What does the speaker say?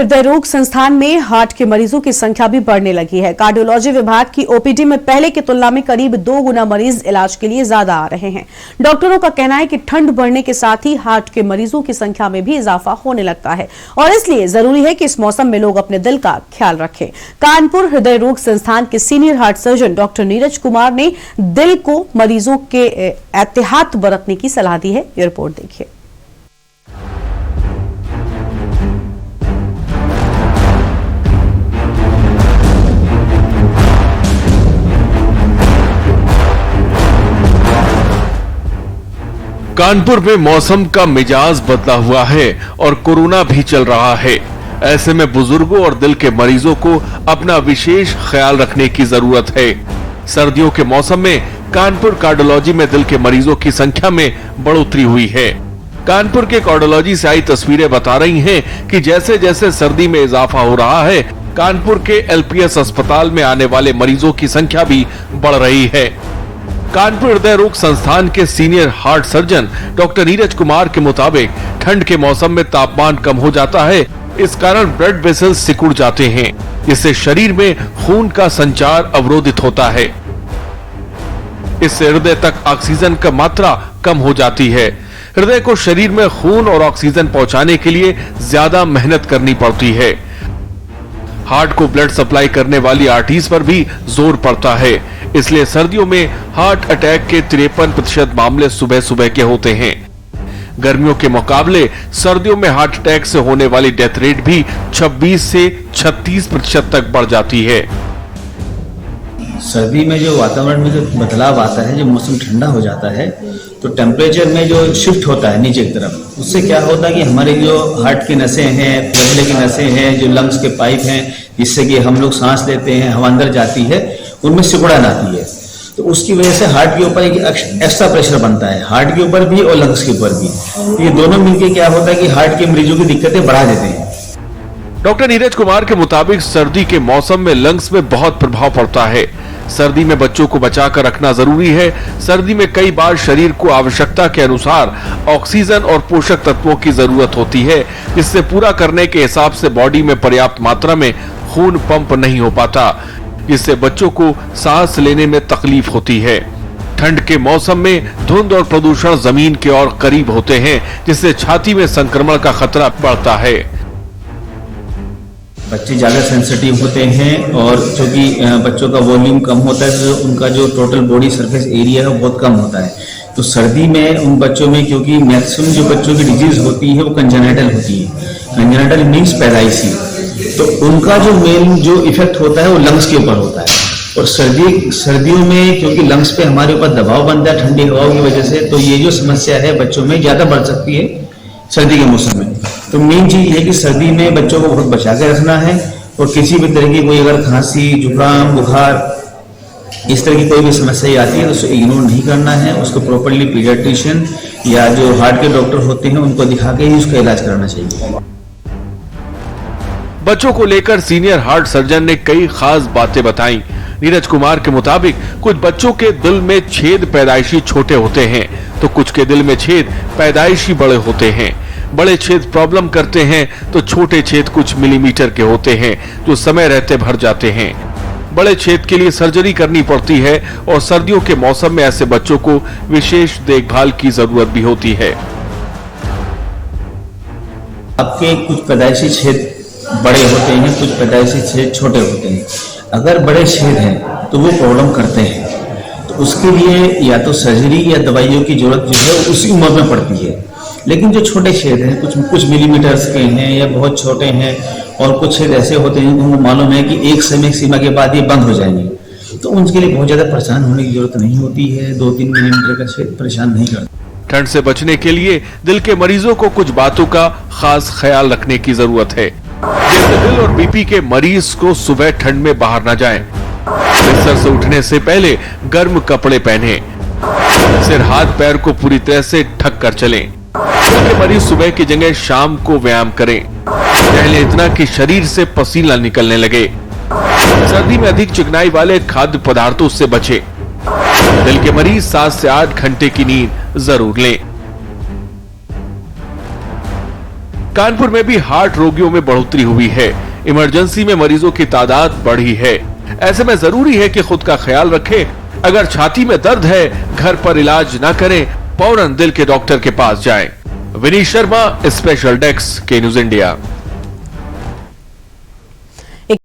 हृदय रोग संस्थान में हार्ट के मरीजों की संख्या भी बढ़ने लगी है। कार्डियोलॉजी विभाग की ओपीडी में पहले की तुलना में करीब 2 गुना मरीज इलाज के लिए ज्यादा आ रहे हैं। डॉक्टरों का कहना है कि ठंड बढ़ने के साथ ही हार्ट के मरीजों की संख्या में भी इजाफा होने लगता है और इसलिए जरूरी है कि इस मौसम में लोग अपने दिल का ख्याल रखें। कानपुर हृदय रोग संस्थान के senior heart surgeon doctor Neeraj Kumar ने दिल को मरीजों के एहतियात बरतने की सलाह दी है। ये रिपोर्ट देखिए। कानपुर में मौसम का मिजाज बदला हुआ है और कोरोना भी चल रहा है। ऐसे में बुजुर्गों और दिल के मरीजों को अपना विशेष ख्याल रखने की जरूरत है। सर्दियों के मौसम में कानपुर कार्डियोलॉजी में दिल के मरीजों की संख्या में बढ़ोतरी हुई है। कानपुर के कार्डियोलॉजी से आई तस्वीरें बता रही हैं कि जैसे जैसे सर्दी में इजाफा हो रहा है, कानपुर के एलपीएस अस्पताल में आने वाले मरीजों की संख्या भी बढ़ रही है। कानपुर हृदय रोग संस्थान के senior heart surgeon doctor Neeraj Kumar के मुताबिक ठंड के मौसम में तापमान कम हो जाता है, इस कारण ब्लड वेसल्स सिकुड़ जाते हैं, जिससे शरीर में खून का संचार अवरोधित होता है। इससे हृदय तक ऑक्सीजन की मात्रा कम हो जाती है। हृदय को शरीर में खून और ऑक्सीजन पहुंचाने के लिए ज्यादा मेहनत करनी पड़ती है। हार्ट को ब्लड सप्लाई करने वाली आर्टरीज पर भी जोर पड़ता है, इसलिए सर्दियों में हार्ट अटैक के 53% मामले सुबह सुबह के होते हैं। गर्मियों के मुकाबले सर्दियों में हार्ट अटैक से होने वाली डेथ रेट भी 26 से 36% तक बढ़ जाती है। सर्दी में जो वातावरण में जो बदलाव आता है, जो मौसम ठंडा हो जाता है, तो टेम्परेचर में जो शिफ्ट होता है नीचे की तरफ, उससे क्या होता है कि हमारे जो हार्ट की नसें हैं, फेफड़े की नसें हैं, जो लंग्स के पाइप हैं, जिससे कि हम लोग सांस लेते हैं, हवा अंदर जाती है, उनमें सिकुड़न आती है। तो उसकी वजह से हार्ट के ऊपर एक एक्स्ट्रा प्रेशर बनता है, हार्ट के ऊपर भी और लंग्स के ऊपर भी। तो ये दोनों मिलकर क्या होता है कि हार्ट के मरीजों की दिक्कतें बढ़ा देते हैं। डॉक्टर नीरज कुमार के मुताबिक सर्दी के मौसम में लंग्स में बहुत प्रभाव पड़ता है। सर्दी में बच्चों को बचाकर रखना जरूरी है। सर्दी में कई बार शरीर को आवश्यकता के अनुसार ऑक्सीजन और पोषक तत्वों की जरूरत होती है, जिससे पूरा करने के हिसाब से बॉडी में पर्याप्त मात्रा में खून पंप नहीं हो पाता, जिससे बच्चों को सांस लेने में तकलीफ होती है। ठंड के मौसम में धुंध और प्रदूषण जमीन के और करीब होते हैं, जिससे छाती में संक्रमण का खतरा बढ़ता है। बच्चे ज़्यादा सेंसिटिव होते हैं और क्योंकि बच्चों का वॉल्यूम कम होता है तो उनका जो टोटल बॉडी सरफेस एरिया है वो बहुत कम होता है। तो सर्दी में उन बच्चों में, क्योंकि मैक्सिमम जो बच्चों की डिजीज होती है वो कंजेनिटल होती है, कंजेनिटल मीन्स पैदाइशी, तो उनका जो मेन जो इफेक्ट होता है वो लंग्स के ऊपर होता है। और सर्दियों में क्योंकि लंग्स पे हमारे ऊपर दबाव बनता है ठंडी हवाओं की वजह से, तो ये जो समस्या है बच्चों में ज़्यादा बढ़ सकती है सर्दी के मौसम में। तो मेन चीज ये है कि सर्दी में बच्चों को बहुत बचा के रखना है और किसी भी तरह की कोई अगर खांसी, जुकाम, बुखार, इस तरह की कोई भी समस्या आती है तो उसे इग्नोर नहीं करना है। उसको प्रॉपर्ली पीडियाट्रिशियन या जो हार्ट के डॉक्टर होते हैं उनको दिखा के ही उसका इलाज कराना चाहिए। बच्चों को लेकर सीनियर हार्ट सर्जन ने कई खास बातें बताई। नीरज कुमार के मुताबिक कुछ बच्चों के दिल में छेद पैदाइशी छोटे होते हैं, तो कुछ के दिल में छेद पैदाइशी बड़े होते हैं। बड़े छेद प्रॉब्लम करते हैं तो छोटे छेद कुछ मिलीमीटर के होते हैं, जो समय रहते भर जाते हैं। बड़े छेद के लिए सर्जरी करनी पड़ती है और सर्दियों के मौसम में ऐसे बच्चों को विशेष देखभाल की जरूरत भी होती है। आपके कुछ पैदाइशी छेद बड़े होते हैं, कुछ पैदाइशी छेद छोटे होते हैं। अगर बड़े छेद हैं तो वो प्रॉब्लम करते हैं, तो उसके लिए या तो सर्जरी या दवाइयों की जरूरत जो है उसी उम्र में पड़ती है। लेकिन जो छोटे छेद हैं, कुछ मिलीमीटर्स के हैं या बहुत छोटे हैं, और कुछ छेद ऐसे होते हैं उनको मालूम है कि एक समय सीमा के बाद ये बंद हो जाएंगे, तो उनके लिए बहुत ज्यादा परेशान होने की जरूरत नहीं होती है। 2-3 मिलीमीटर का छेद परेशान नहीं करता। ठंड से बचने के लिए दिल के मरीजों को कुछ बातों का खास ख्याल रखने की जरूरत है, जैसे दिल और बीपी के मरीज को सुबह ठंड में बाहर न जाएं, बिस्तर से उठने से पहले गर्म कपड़े पहने, सिर हाथ पैर को पूरी तरह से ढक कर चलें। दिल के मरीज सुबह की जगह शाम को व्यायाम करें, पहले इतना कि शरीर से पसीना निकलने लगे। सर्दी में अधिक चिकनाई वाले खाद्य पदार्थों से बचें। दिल के मरीज 7 से 8 घंटे की नींद जरूर लें। कानपुर में भी हार्ट रोगियों में बढ़ोतरी हुई है। इमरजेंसी में मरीजों की तादाद बढ़ी है। ऐसे में जरूरी है कि खुद का ख्याल रखें। अगर छाती में दर्द है, घर पर इलाज न करें, फौरन दिल के डॉक्टर के पास जाएं। विनीत शर्मा, स्पेशल डेस्क, के न्यूज इंडिया।